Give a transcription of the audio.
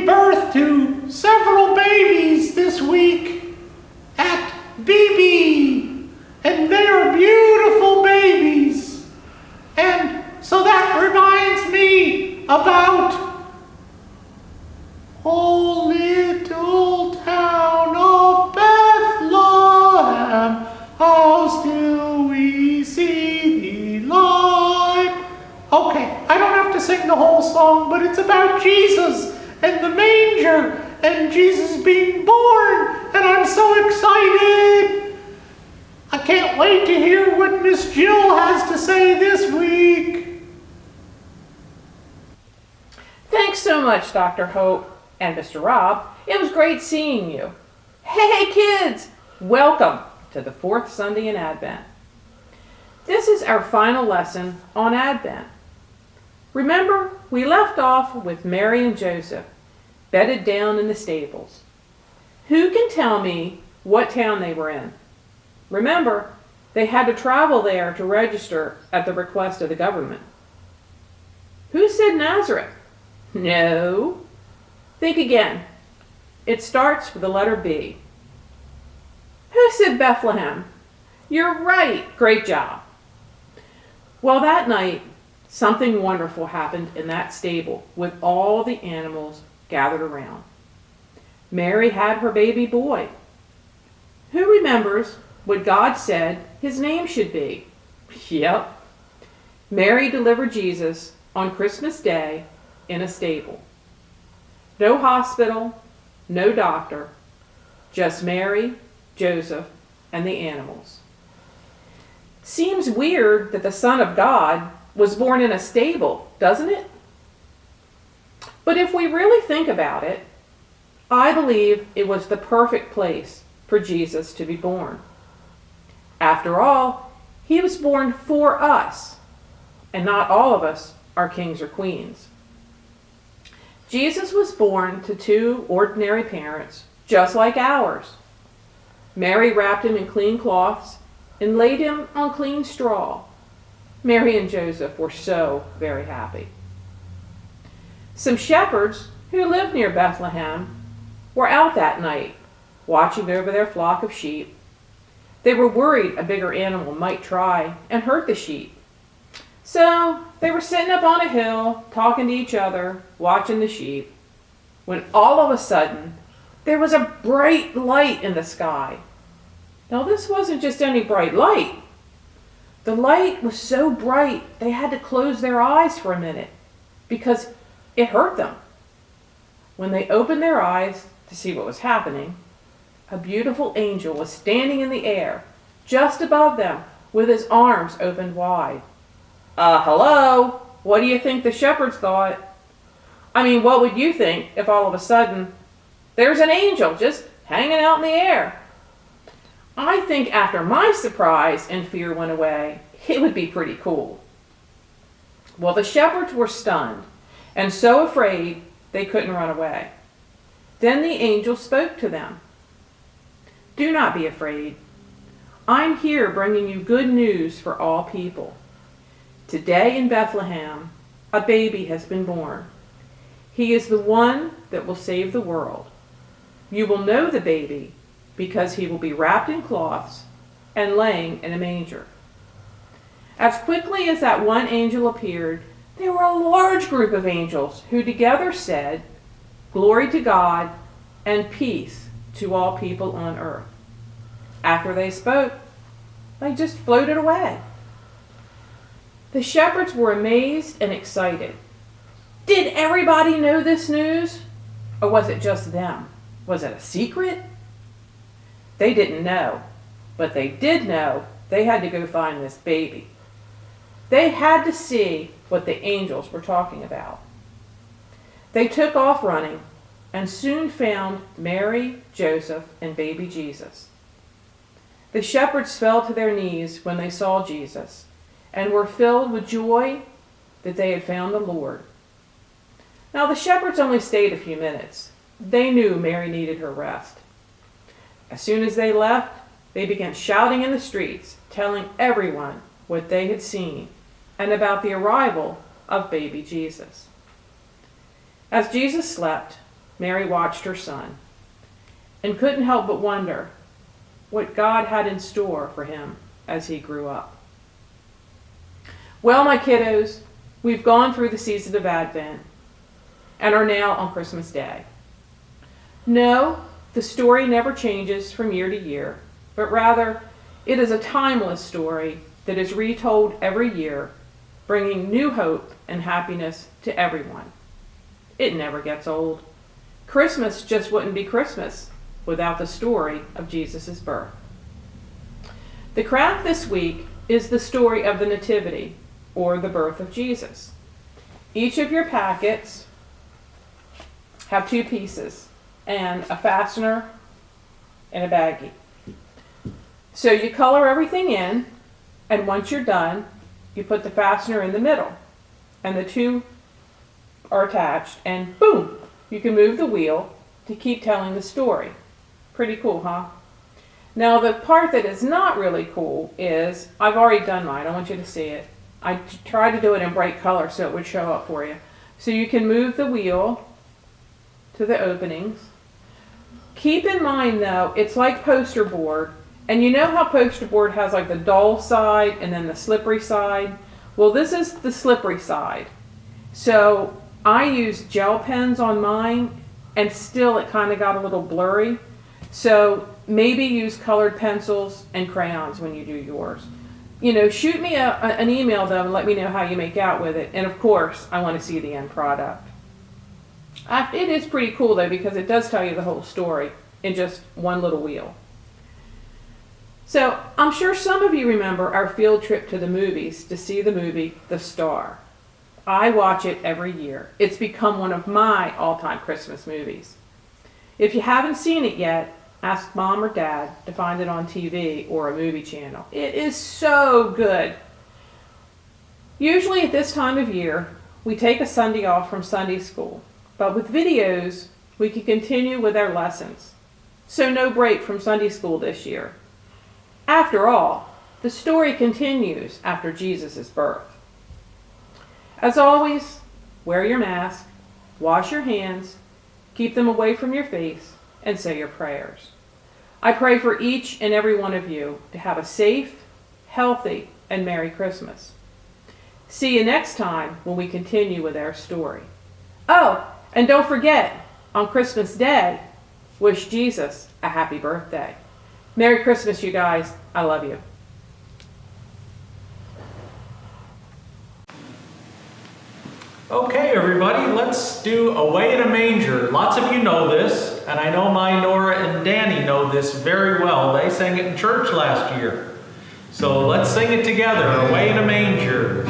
gave birth to several babies this week at BB, and they are beautiful babies. And so that reminds me about oh little town of Bethlehem, how still we see thee lie. Okay, I don't have to sing the whole song, but it's about Jesus and the manger and Jesus being born, and I'm so excited. I can't wait to hear what Miss Jill has to say this week. Thanks so much, Dr. Hope and Mr. Rob. It was great seeing you. Hey kids, welcome to the fourth Sunday in Advent. This is our final lesson on Advent. Remember, we left off with Mary and Joseph bedded down in the stables. Who can tell me what town they were in? Remember, they had to travel there to register at the request of the government. Who said Nazareth? No. Think again. It starts with the letter B. Who said Bethlehem? You're right. Great job. Well, that night, something wonderful happened in that stable with all the animals gathered around. Mary had her baby boy. Who remembers what God said his name should be? Yep. Mary delivered Jesus on Christmas Day in a stable. No hospital, no doctor, just Mary, Joseph, and the animals. Seems weird that the Son of God was born in a stable, doesn't it? But if we really think about it, I believe it was the perfect place for Jesus to be born. After all, he was born for us, and not all of us are kings or queens. Jesus was born to two ordinary parents, just like ours. Mary wrapped him in clean cloths and laid him on clean straw. Mary and Joseph were so very happy. Some shepherds who lived near Bethlehem were out that night, watching over their flock of sheep. They were worried a bigger animal might try and hurt the sheep. So they were sitting up on a hill, talking to each other, watching the sheep, when all of a sudden, there was a bright light in the sky. Now this wasn't just any bright light. The light was so bright they had to close their eyes for a minute because it hurt them. When they opened their eyes to see what was happening, a beautiful angel was standing in the air just above them with his arms opened wide. Hello? What do you think the shepherds thought? I mean, what would you think if all of a sudden there's an angel just hanging out in the air? I think after my surprise and fear went away, it would be pretty cool. Well, the shepherds were stunned and so afraid they couldn't run away. Then the angel spoke to them. Do not be afraid. I'm here bringing you good news for all people. Today in Bethlehem, a baby has been born. He is the one that will save the world. You will know the baby because he will be wrapped in cloths and laying in a manger. As quickly as that one angel appeared, there were a large group of angels who together said, "Glory to God and peace to all people on earth." After they spoke, they just floated away. The shepherds were amazed and excited. Did everybody know this news? Or was it just them? Was it a secret? They didn't know, but they did know they had to go find this baby. They had to see what the angels were talking about. They took off running and soon found Mary, Joseph, and baby Jesus. The shepherds fell to their knees when they saw Jesus and were filled with joy that they had found the Lord. Now the shepherds only stayed a few minutes. They knew Mary needed her rest. As soon as they left, they began shouting in the streets, telling everyone what they had seen and about the arrival of baby Jesus. As Jesus slept, Mary watched her son and couldn't help but wonder what God had in store for him as he grew up. Well, my kiddos, we've gone through the season of Advent and are now on Christmas Day. No, the story never changes from year to year, but rather it is a timeless story that is retold every year, bringing new hope and happiness to everyone. It never gets old. Christmas just wouldn't be Christmas without the story of Jesus' birth. The craft this week is the story of the Nativity, or the birth of Jesus. Each of your packets have 2 pieces and a fastener and a baggie. So you color everything in, and once you're done, you put the fastener in the middle, and the 2 are attached, and boom, you can move the wheel to keep telling the story. Pretty cool, huh? Now the part that is not really cool is, I've already done mine, I want you to see it. I tried to do it in bright color so it would show up for you. So you can move the wheel to the openings. Keep in mind though, it's like poster board, and you know how poster board has like the dull side and then the slippery side? Well, this is the slippery side. So I used gel pens on mine, and still it kind of got a little blurry. So maybe use colored pencils and crayons when you do yours. You know, shoot me an email though and let me know how you make out with it. And of course, I want to see the end product. It is pretty cool though, because it does tell you the whole story in just one little wheel. So I'm sure some of you remember our field trip to the movies to see the movie The Star. I watch it every year. It's become one of my all-time Christmas movies. If you haven't seen it yet, ask Mom or Dad to find it on TV or a movie channel. It is so good. Usually at this time of year, we take a Sunday off from Sunday school, but with videos, we can continue with our lessons. So no break from Sunday school this year. After all, the story continues after Jesus' birth. As always, wear your mask, wash your hands, keep them away from your face, and say your prayers. I pray for each and every one of you to have a safe, healthy, and Merry Christmas. See you next time when we continue with our story. Oh, and don't forget, on Christmas Day, wish Jesus a happy birthday. Merry Christmas, you guys. I love you. Okay, everybody, let's do Away in a Manger. Lots of you know this, and I know my Nora and Danny know this very well. They sang it in church last year. So let's sing it together, Away in a Manger.